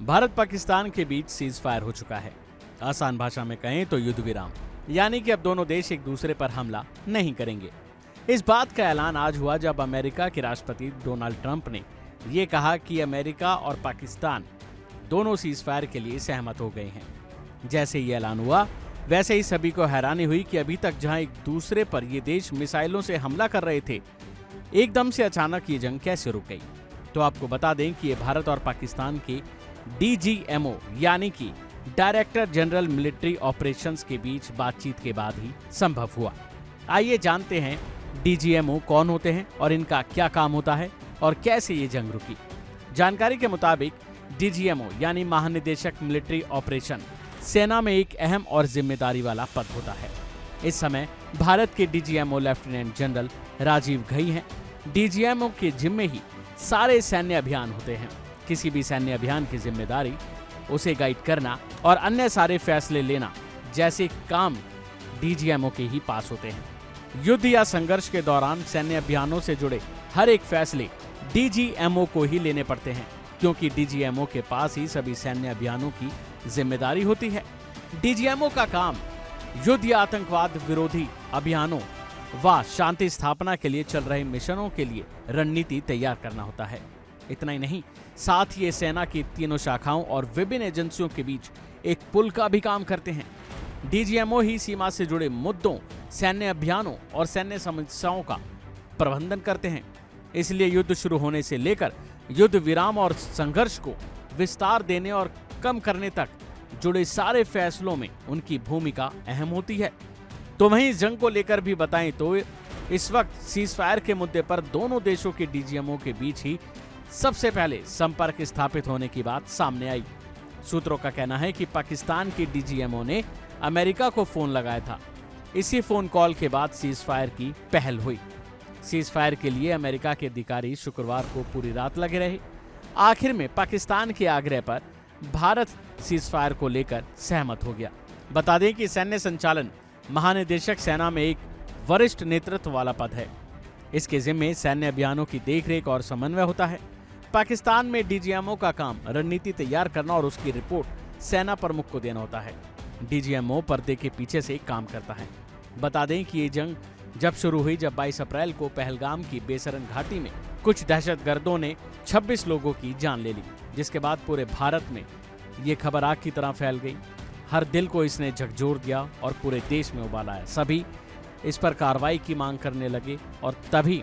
भारत पाकिस्तान के बीच cease fire हो चुका है। आसान भाषा में कहें तो युद्ध विराम, यानी कि अब दोनों देश एक दूसरे पर हमला नहीं करेंगे। इस बात का ऐलान आज हुआ जब अमेरिका के राष्ट्रपति डोनाल्ड ट्रंप ने ये कहा कि अमेरिका और पाकिस्तान दोनों सीज फायर के लिए सहमत हो गए हैं। जैसे ये ऐलान हुआ वैसे ही सभी को हैरानी हुई कि अभी तक जहां एक दूसरे पर ये देश मिसाइलों से हमला कर रहे थे, एकदम से अचानक ये जंग कैसे रुक गई। तो आपको बता दें कि ये भारत और पाकिस्तान के DGMO यानी कि डायरेक्टर जनरल मिलिट्री ऑपरेशंस के बीच बातचीत के बाद ही संभव हुआ। आइए जानते हैं DGMO कौन होते हैं और इनका क्या काम होता है और कैसे ये जंग रुकी। जानकारी के मुताबिक DGMO यानी महानिदेशक मिलिट्री ऑपरेशन सेना में एक अहम और जिम्मेदारी वाला पद होता है। इस समय भारत के DGMO lieutenant general Rajiv Ghai हैं। DGMO के जिम्मे ही सारे सैन्य अभियान होते हैं। किसी भी सैन्य अभियान की जिम्मेदारी, उसे गाइड करना और अन्य सारे फैसले लेना जैसे काम DGMO के ही पास होते हैं। युद्ध या संघर्ष के दौरान सैन्य अभियानों से जुड़े हर एक फैसले DGMO को ही लेने पड़ते हैं, क्योंकि DGMO के पास ही सभी सैन्य अभियानों की जिम्मेदारी होती है। DGMO का काम युद्ध या आतंकवाद विरोधी अभियानों व शांति स्थापना के लिए चल रहे मिशनों के लिए रणनीति तैयार करना होता है। इतना ही नहीं, साथ ही ये सेना की तीनों शाखाओं और विभिन्न एजेंसियों के बीच एक पुल का भी काम करते हैं। DGMO ही सीमा से जुड़े मुद्दों, सैन्य अभियानों और सैन्य समस्याओं का प्रबंधन करते हैं। इसलिए युद्ध शुरू होने से लेकर युद्ध विराम और संघर्ष को विस्तार देने और कम करने तक जुड़े सारे फैसलों में उनकी भूमिका अहम होती है। तो वहीं जंग को लेकर भी बताएं तो इस वक्त सीज फायर के मुद्दे पर दोनों देशों के DGMO के बीच ही सबसे पहले संपर्क स्थापित होने की बात सामने आई। सूत्रों का कहना है कि पाकिस्तान के DGMO ने अमेरिका को फोन लगाया था। इसी फोन कॉल के बाद सीज फायर की पहल हुई। सीज फायर के लिए अमेरिका के अधिकारी शुक्रवार को पूरी रात लगे रहे। आखिर में पाकिस्तान के आग्रह पर भारत सीज फायर को लेकर सहमत हो गया। बता दें कि सैन्य संचालन महानिदेशक सेना में एक वरिष्ठ नेतृत्व वाला पद है। इसके जिम्मे सैन्य अभियानों की देखरेख और समन्वय होता है। पाकिस्तान में DGMO का काम रणनीति तैयार करना और उसकी रिपोर्ट सेना प्रमुख को देना होता है। DGMO पर्दे के पीछे से काम करता है। बता दें कि ये जंग जब शुरू हुई जब 22 अप्रैल को पहलगाम की बेसरन घाटी में कुछ दहशतगर्दों ने 26 लोगों की जान ले ली, जिसके बाद पूरे भारत में ये खबर आग की तरह फैल गई। हर दिल को इसने झकझोर दिया और पूरे देश में उबाल आया। सभी इस पर कार्रवाई की मांग करने लगे और तभी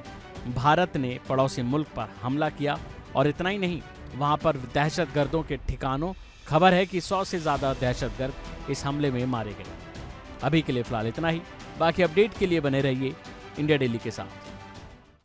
भारत ने पड़ोसी मुल्क पर हमला किया। और इतना ही नहीं, वहां पर दहशतगर्दों के ठिकानों खबर है कि 100 से ज्यादा दहशतगर्द इस हमले में मारे गए। अभी के लिए फिलहाल इतना ही। बाकी अपडेट के लिए बने रहिए इंडिया डेली के साथ।